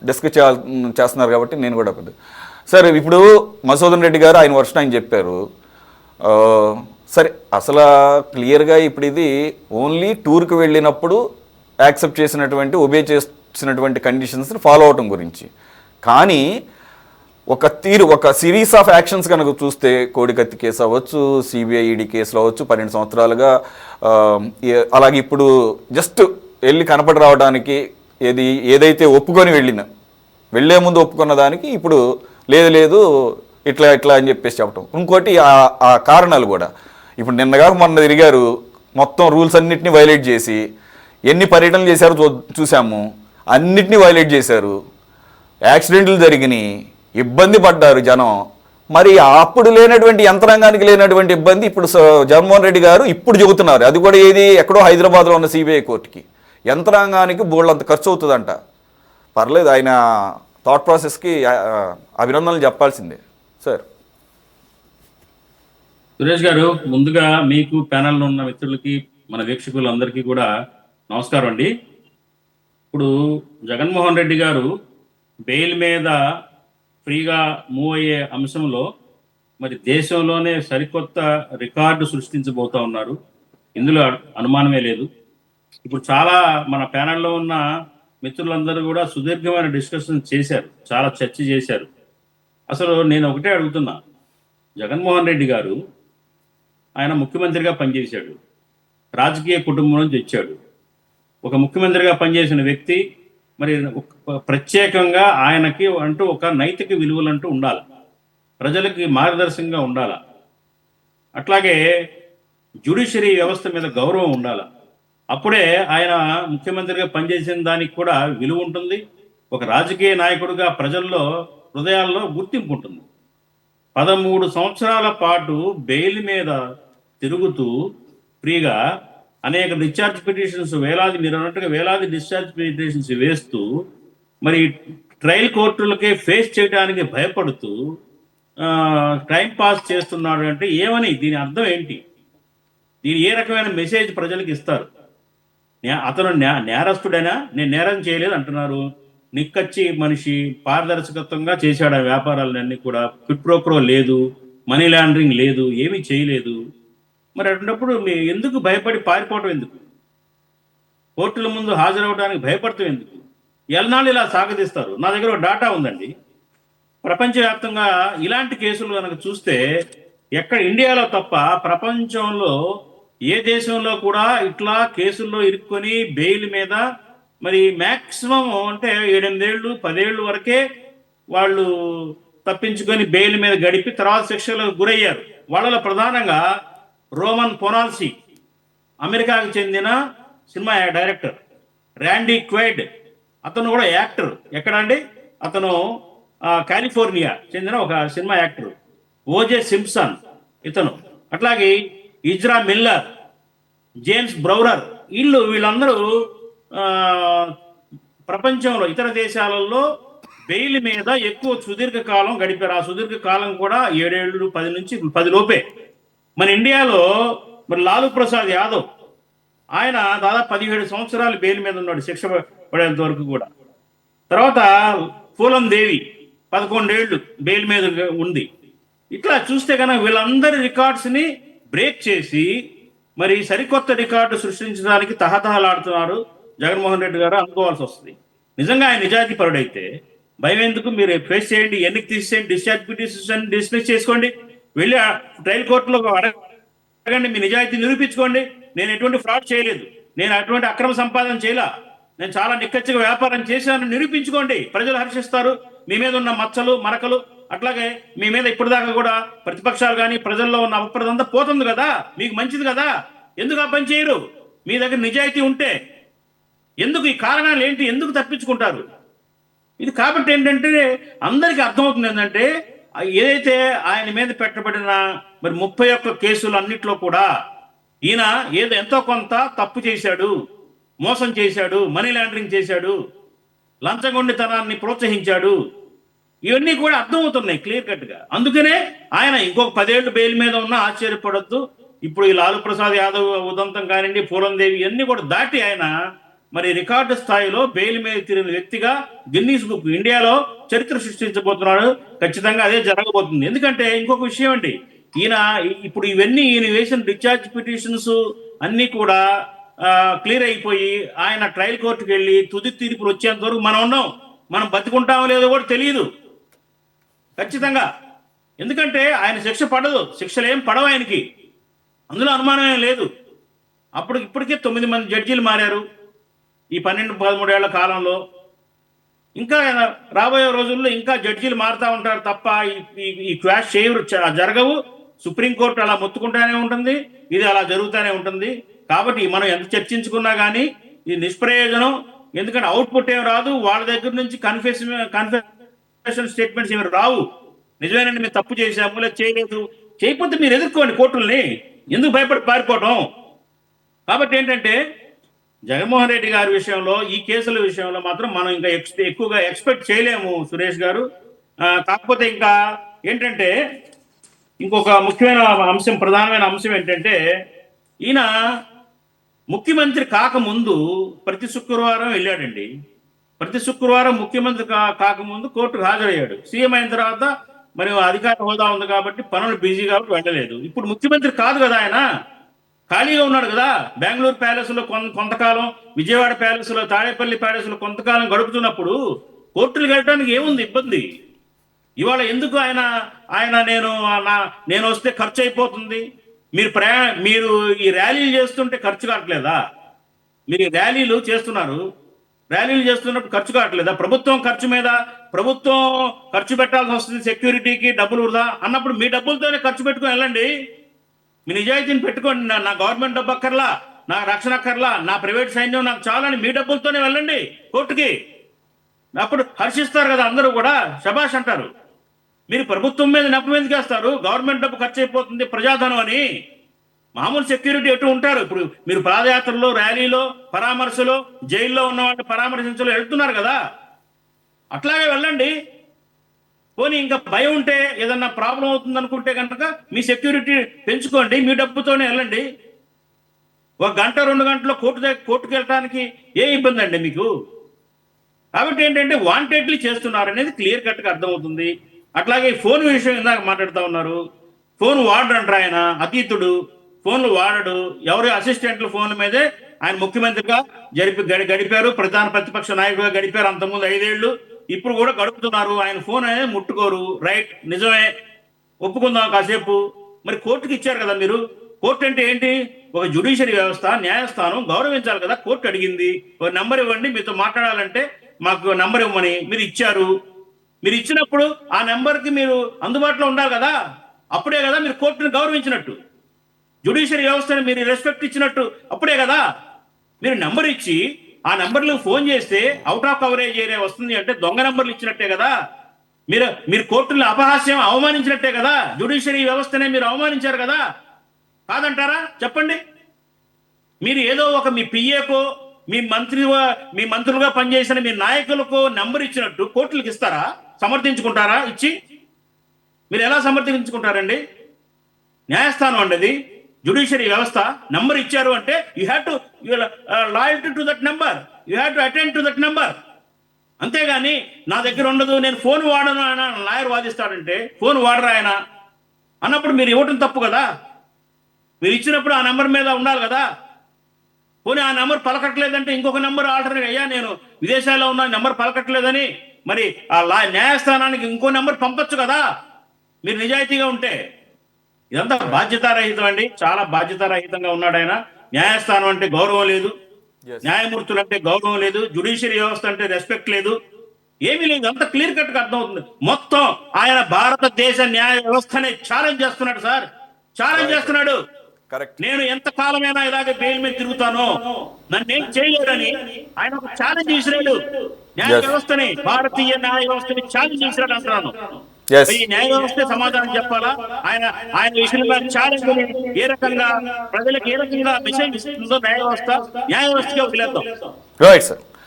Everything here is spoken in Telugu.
డిస్కస్ చేస్తున్నారు కాబట్టి నేను కూడా పెద్ద సార్ ఇప్పుడు మధుసూదన్ రెడ్డి గారు ఆయన వర్షన్ ఆయన చెప్పారు. సరే అసలు క్లియర్గా ఇప్పుడు ఇది ఓన్లీ టూర్కి వెళ్ళినప్పుడు యాక్సెప్ట్ చేసినటువంటి ఒబే చేసినటువంటి కండిషన్స్ని ఫాలో అవటం గురించి. కానీ ఒక సిరీస్ ఆఫ్ యాక్షన్స్ కనుక చూస్తే కోడికత్తి కేసు అవ్వచ్చు, సిబిఐ ఈడీ కేసులు అవ్వచ్చు, 12 సంవత్సరాలుగా అలాగే ఇప్పుడు జస్ట్ వెళ్ళి కనపడి రావడానికి ఏదైతే ఒప్పుకొని వెళ్ళే ముందు ఒప్పుకున్న దానికి ఇప్పుడు లేదు ఇట్లా అని చెప్పేసి చెప్పటం. ఇంకోటి ఆ కారణాలు కూడా ఇప్పుడు నిన్నగా మొన్న తిరిగారు, మొత్తం రూల్స్ అన్నిటిని వైలేట్ చేసి ఎన్ని పర్యటనలు చేశారో చూసాము, అన్నిటినీ వైలేట్ చేశారు, యాక్సిడెంట్లు జరిగినాయి, ఇబ్బంది పడ్డారు జనం. మరి అప్పుడు లేనటువంటి యంత్రాంగానికి లేనటువంటి ఇబ్బంది ఇప్పుడు జగన్మోహన్ రెడ్డి గారు ఇప్పుడు చెబుతున్నారు. అది కూడా ఎక్కడో హైదరాబాద్లో ఉన్న సిబిఐ కోర్టుకి యంత్రాంగానికి బోళ్ళంత ఖర్చు అవుతుందంట. పర్లేదు, ఆయన థాట్ ప్రాసెస్కి అభినందనలు చెప్పాల్సిందే సార్. సురేష్ గారు, ముందుగా మీకు ప్యానెల్లో ఉన్న మిత్రులకి మన వీక్షకులందరికీ కూడా నమస్కారం అండి. ఇప్పుడు జగన్మోహన్ రెడ్డి గారు బెయిల్ మీద ఫ్రీగా మూవ్ అయ్యే అంశంలో మరి దేశంలోనే సరికొత్త రికార్డు సృష్టించబోతా ఉన్నారు, ఇందులో అనుమానమే లేదు. ఇప్పుడు చాలా మన ప్యానెల్లో ఉన్న మిత్రులందరూ కూడా సుదీర్ఘమైన డిస్కషన్ చేశారు, చాలా చర్చ చేశారు. అసలు నేను ఒకటే అడుగుతున్నా, జగన్మోహన్ రెడ్డి గారు ఆయన ముఖ్యమంత్రిగా పనిచేశాడు, రాజకీయ కుటుంబం నుంచి వచ్చాడు. ఒక ముఖ్యమంత్రిగా పనిచేసిన వ్యక్తి మరి ప్రత్యేకంగా ఆయనకి అంటూ ఒక నైతిక విలువలంటూ ఉండాలి, ప్రజలకి మార్గదర్శకంగా ఉండాలి. అట్లాగే జ్యుడిషియరీ వ్యవస్థ మీద గౌరవం ఉండాలి. అప్పుడే ఆయన ముఖ్యమంత్రిగా పనిచేసిన దానికి కూడా విలువ ఉంటుంది, ఒక రాజకీయ నాయకుడిగా ప్రజల్లో హృదయాల్లో గుర్తింపు ఉంటుంది. 13 సంవత్సరాల పాటు బెయిల్ మీద తిరుగుతూ ఫ్రీగా అనేక డిశ్చార్జ్ పిటిషన్స్ మీరు అన్నట్టుగా వేలాది డిశ్చార్జ్ పిటిషన్స్ వేస్తూ మరి ట్రయల్ కోర్టులకే ఫేస్ చేయడానికి భయపడుతూ టైం పాస్ చేస్తున్నాడు అంటే ఏమని, దీని అర్థం ఏంటి? దీని ఏ రకమైన మెసేజ్ ప్రజలకు ఇస్తారు? అతను నేరస్తుడైనా, నేను నేరం చేయలేదు అంటున్నారు, నిక్కచ్చి మనిషి, పారదర్శకత్వంగా చేశాడు ఆ వ్యాపారాలన్నీ కూడా, క్విడ్ ప్రో క్వో లేదు, మనీ లాండరింగ్ లేదు, ఏమీ చేయలేదు. మరి అన్నప్పుడు మీరు ఎందుకు భయపడి పారిపోవటం ఎందుకు? కోర్టుల ముందు హాజరవడానికి భయపడటం ఎందుకు? ఎల్నాళ్ళు ఇలా సాగదీస్తారు? నా దగ్గర ఒక డాటా ఉందండి, ప్రపంచవ్యాప్తంగా ఇలాంటి కేసులు కనుక చూస్తే ఎక్కడ ఇండియాలో తప్ప ప్రపంచంలో ఏ దేశంలో కూడా ఇట్లా కేసుల్లో ఇరుక్కొని బెయిల్ మీద మరి మ్యాక్సిమం అంటే 7-8 ఏళ్ళు 10 ఏళ్ళు వరకే వాళ్ళు తప్పించుకొని బెయిల్ మీద గడిపి తర్వాత శిక్షలకు గురయ్యారు. వాళ్ళలో ప్రధానంగా రోమన్ పొనాల్సీ, అమెరికాకు చెందిన సినిమా డైరెక్టర్, ర్యాండీ క్వైడ్, అతను కూడా యాక్టర్. ఎక్కడండి? అతను కాలిఫోర్నియా చెందిన ఒక సినిమా యాక్టర్. ఓజే సింప్సన్ ఇతను, అట్లాగే ఇజ్రా మిల్లర్, జేమ్స్ బ్రౌరర్, వీళ్ళందరూ ప్రపంచంలో ఇతర దేశాలలో బెయిల్ మీద ఎక్కువ సుదీర్ఘకాలం గడిపారు. ఆ సుదీర్ఘకాలం కూడా 7 ఏళ్ళు 10 నుంచి 10 లోపే. మన ఇండియాలో మరి లాలూ ప్రసాద్ యాదవ్, ఆయన దాదాపు 17 సంవత్సరాలు బెయిల్ మీద ఉన్నాడు, శిక్ష పడేంత వరకు కూడా. తర్వాత పూలం దేవి 11 ఏళ్ళు బెయిల్ మీద ఉంది. ఇట్లా చూస్తే కనుక వీళ్ళందరి రికార్డ్స్ని బ్రేక్ చేసి మరి సరికొత్త రికార్డు సృష్టించడానికి తహతహలాడుతున్నారు జగన్మోహన్ రెడ్డి గారు అనుకోవాల్సి వస్తుంది. నిజంగా ఆయన నిజాయితీ పరుడైతే భయం ఎందుకు? మీరు ఫేస్ చేయండి, ఎన్నిక తీసేయండి, డిశ్చార్జ్ పిటిషన్ డిస్మిస్ చేసుకోండి, వెళ్ళి ట్రయల్ కోర్టులో అడగండి, మీ నిజాయితీ నిరూపించుకోండి. నేను ఎటువంటి ఫ్రాడ్ చేయలేదు, నేను అటువంటి అక్రమ సంపాదన చేయలా, నేను చాలా నిక్కచ్చిగా వ్యాపారం చేశాను నిరూపించుకోండి. ప్రజలు హర్షిస్తారు. మీ మీద ఉన్న మచ్చలు మరకలు, అట్లాగే మీ మీద ఇప్పటిదాకా కూడా ప్రతిపక్షాలు కానీ ప్రజల్లో ఉన్న అప్రదంతా పోతుంది కదా, మీకు మంచిది కదా, ఎందుకు ఆ పని చేయరు? మీ దగ్గర నిజాయితీ ఉంటే ఎందుకు? ఈ కారణాలు ఏంటి? ఎందుకు తప్పించుకుంటారు? ఇది కాబట్టి ఏంటంటే అందరికీ అర్థమవుతుంది ఏంటంటే ఏదైతే ఆయన మీద పెట్టబడిన మరి 31 కేసులు అన్నిట్లో కూడా ఈయన ఎంతో కొంత తప్పు చేశాడు, మోసం చేశాడు, మనీ లాండరింగ్ చేశాడు, లంచగొండితనాన్ని ప్రోత్సహించాడు, ఇవన్నీ కూడా అర్థమవుతున్నాయి క్లియర్ కట్గా. అందుకనే ఆయన ఇంకొక 10 ఏళ్ళు బెయిల్ మీద ఉన్నా ఆశ్చర్యపడద్దు. ఇప్పుడు ఈ లాలూ ప్రసాద్ యాదవ్ ఉదంతం కానివ్వండి, పూలందేవి ఇవన్నీ కూడా దాటి ఆయన మరి రికార్డు స్థాయిలో బెయిల్ మీద తిరిగిన వ్యక్తిగా గిన్నీస్ బుక్ ఇండియాలో చరిత్ర సృష్టించబోతున్నాడు. ఖచ్చితంగా అదే జరగబోతుంది. ఎందుకంటే ఇంకొక విషయం అండి, ఈయన ఇప్పుడు ఇవన్నీ ఈయన వేసిన డిశ్చార్జ్ పిటిషన్స్ అన్నీ కూడా క్లియర్ అయిపోయి ఆయన ట్రయల్ కోర్టుకు వెళ్ళి తుది తీర్పులు వచ్చేంత వరకు మనం ఉన్నాం. మనం బతికుంటామో లేదో కూడా తెలియదు ఖచ్చితంగా. ఎందుకంటే ఆయన శిక్ష పడదు, శిక్షలు ఏం పడవు ఆయనకి, అందులో అనుమానమే లేదు. అప్పుడు ఇప్పటికే 9 మంది జడ్జీలు మారారు ఈ 12-13 ఏళ్ల కాలంలో. ఇంకా రాబోయే రోజుల్లో ఇంకా జడ్జీలు మారుతూ ఉంటారు తప్ప ఈ క్వాష్ జరగవు. సుప్రీంకోర్టు అలా మొత్తుకుంటానే ఉంటుంది, ఇది అలా జరుగుతూనే ఉంటుంది. కాబట్టి మనం ఎంత చర్చించుకున్నా కానీ ఇది నిష్ప్రయోజనం. ఎందుకంటే అవుట్పుట్ ఏమి రాదు, వాళ్ళ దగ్గర నుంచి కన్ఫెషన్ స్టేట్మెంట్స్ ఏమి రావు. నిజమేనండి మేము తప్పు చేశాము లేదా చేయలేదు, చేయకపోతే మీరు ఎదుర్కోండి కోర్టుల్ని, ఎందుకు భయపడి పారిపోవటం. కాబట్టి ఏంటంటే జగన్మోహన్ రెడ్డి గారి విషయంలో ఈ కేసుల విషయంలో మాత్రం మనం ఇంకా ఎక్కువగా ఎక్స్పెక్ట్ చేయలేము సురేష్ గారు. కాకపోతే ఇంకా ఏంటంటే ఇంకొక ముఖ్యమైన అంశం, ప్రధానమైన అంశం ఏంటంటే ఈయన ముఖ్యమంత్రి కాకముందు ప్రతి శుక్రవారం వెళ్ళాడండి. ప్రతి శుక్రవారం ముఖ్యమంత్రి కాకముందు కోర్టుకు హాజరయ్యాడు. సీఎం అయిన తర్వాత మరి అధికార హోదా ఉంది కాబట్టి పనులు బిజీ కాబట్టి వెళ్ళలేదు. ఇప్పుడు ముఖ్యమంత్రి కాదు కదా, ఆయన ఖాళీగా ఉన్నాడు కదా. బెంగళూరు ప్యాలెస్ లో కొంతకాలం, విజయవాడ ప్యాలెస్ లో, తాడేపల్లి ప్యాలెస్ లో కొంతకాలం గడుపుతున్నప్పుడు కోర్టులకు వెళ్ళడానికి ఏముంది ఇబ్బంది? ఇవాళ ఎందుకు ఆయన నేను వస్తే ఖర్చు అయిపోతుంది, మీరు ఈ ర్యాలీలు చేస్తుంటే ఖర్చు కావట్లేదా? మీరు ఈ ర్యాలీలు చేస్తున్నారు, ర్యాలీలు చేస్తున్నప్పుడు ఖర్చు కావట్లేదా? ప్రభుత్వం ఖర్చు పెట్టాల్సి వస్తుంది, సెక్యూరిటీకి డబ్బులు వృధా అన్నప్పుడు మీ డబ్బులతోనే ఖర్చు పెట్టుకుని వెళ్ళండి. మీ నిజాయితీని పెట్టుకోండి. నా గవర్నమెంట్ డబ్బు అక్కర్లా, నా రక్షణ అక్కర్లా, నా ప్రైవేట్ సైన్యం నాకు చాలని మీ డబ్బులతోనే వెళ్ళండి కోర్టుకి. అప్పుడు హర్షిస్తారు కదా అందరూ కూడా, శభాష్ అంటారు. మీరు ప్రభుత్వం మీద నెపం ఎందుకు వేస్తారు? గవర్నమెంట్ డబ్బు ఖర్చు అయిపోతుంది, ప్రజాధనం అని. మామూలు సెక్యూరిటీ ఎటు ఉంటారు? ఇప్పుడు మీరు పాదయాత్రలో, ర్యాలీలో, పరామర్శలో, జైల్లో ఉన్న వాళ్ళని పరామర్శించలో వెళ్తున్నారు కదా, అట్లాగే వెళ్ళండి. పోనీ ఇంకా భయం ఉంటే, ఏదన్నా ప్రాబ్లం అవుతుంది అనుకుంటే కనుక మీ సెక్యూరిటీ పెంచుకోండి, మీ డబ్బుతోనే వెళ్ళండి. 1 గంట 2 గంటలో కోర్టుకు వెళ్ళడానికి ఏ ఇబ్బంది అండి మీకు? కాబట్టి ఏంటంటే వాంటెడ్లీ చేస్తున్నారు అనేది క్లియర్ కట్గా అర్థమవుతుంది. అట్లాగే ఫోన్ విషయం ఇందాక మాట్లాడుతూ ఉన్నారు. ఫోన్ వాడరు అంటారు ఆయన, అతీతుడు, ఫోన్లు వాడడు. ఎవరి అసిస్టెంట్ల ఫోన్ల మీదే ఆయన ముఖ్యమంత్రిగా గడిపారు, ప్రధాన ప్రతిపక్ష నాయకుడిగా గడిపారు అంతకుముందు 5 ఏళ్ళు. ఇప్పుడు కూడా గడుపుతున్నారు. ఆయన ఫోన్ అనేది ముట్టుకోరు, రైట్, నిజమే, ఒప్పుకుందాం కాసేపు. మరి కోర్టుకి ఇచ్చారు కదా మీరు. కోర్టు అంటే ఏంటి? ఒక జ్యుడిషియరీ వ్యవస్థ, న్యాయస్థానం, గౌరవించాలి కదా. కోర్టు అడిగింది ఒక నెంబర్ ఇవ్వండి, మీతో మాట్లాడాలంటే మాకు నెంబర్ ఇవ్వమని, మీరు ఇచ్చారు. మీరు ఇచ్చినప్పుడు ఆ నెంబర్కి మీరు అందుబాటులో ఉండాలి కదా. అప్పుడే కదా మీరు కోర్టును గౌరవించినట్టు, జ్యుడిషియరీ వ్యవస్థను మీరు రెస్పెక్ట్ ఇచ్చినట్టు. అప్పుడే కదా. మీరు నెంబర్ ఇచ్చి ఆ నెంబర్లు ఫోన్ చేస్తే అవుట్ ఆఫ్ కవరేజ్ ఏరియా వస్తుంది అంటే దొంగ నెంబర్లు ఇచ్చినట్టే కదా. మీరు కోర్టులను అపహాస్యం, అవమానించినట్టే కదా. జ్యుడిషియరీ వ్యవస్థనే మీరు అవమానించారు కదా. కాదంటారా? చెప్పండి. మీరు ఏదో ఒక మీ పిఏకో, మీ మంత్రులుగా పనిచేసిన మీ నాయకులకు నెంబర్ ఇచ్చినట్టు కోర్టులకు ఇస్తారా? సమర్థించుకుంటారా? ఇచ్చి మీరు ఎలా సమర్థించుకుంటారండి? న్యాయస్థానం అండి అది, జ్యుడిషియరీ వ్యవస్థ. నెంబర్ ఇచ్చారు అంటే you have to loyalty to that number, you have to attend to that number. అంతేగాని నా దగ్గర ఉండదు, నేను ఫోన్ వాడను ఆయన లాయర్ వాదిస్తాడంటే, ఫోన్ వాడరా ఆయన అన్నప్పుడు మీరు ఇవ్వటం తప్పు కదా. మీరు ఇచ్చినప్పుడు ఆ నెంబర్ మీద ఉండాలి కదా. పోనీ ఆ నెంబర్ పలకట్లేదంటే ఇంకొక నెంబర్ ఆల్టర్నేట్, అయ్యా నేను విదేశాల్లో ఉన్న నెంబర్ పలకట్లేదని మరి ఆ న్యాయస్థానానికి ఇంకో నెంబర్ పంపొచ్చు కదా మీరు నిజాయితీగా ఉంటే. ఇదంతా బాధ్యతారహితం అండి, చాలా బాధ్యతారహితంగా ఉన్నాడు ఆయన. న్యాయస్థానం అంటే గౌరవం లేదు, న్యాయమూర్తులు అంటే గౌరవం లేదు, జ్యుడిషియరీ వ్యవస్థ అంటే రెస్పెక్ట్ లేదు, ఏమీ లేదు. అంత క్లియర్ కట్ గా అర్థమవుతుంది. మొత్తం ఆయన భారతదేశ న్యాయ వ్యవస్థని ఛాలెంజ్ చేస్తున్నాడు సార్, ఛాలెంజ్ చేస్తున్నాడు. నేను ఎంత కాలమైనా ఇలాగే బెయిల్ మీద తిరుగుతాను, నన్ను ఏం చేయలేదని ఆయన ఒక ఛాలెంజ్ చేసినాడు. న్యాయ వ్యవస్థని, భారతీయ న్యాయ వ్యవస్థని ఛాలెంజ్ చేసినాడు అంటున్నాను. ఈ న్యాయ వ్యవస్థ సమాధానం చెప్పాలా? ఆయన విషయంలో ఛాలెంజ్ ఏ రకంగా ప్రజలకు ఏ రకంగా మెసేజ్ ఇస్తుందో న్యాయ వ్యవస్థకి వదిలేద్దాం. Right sir.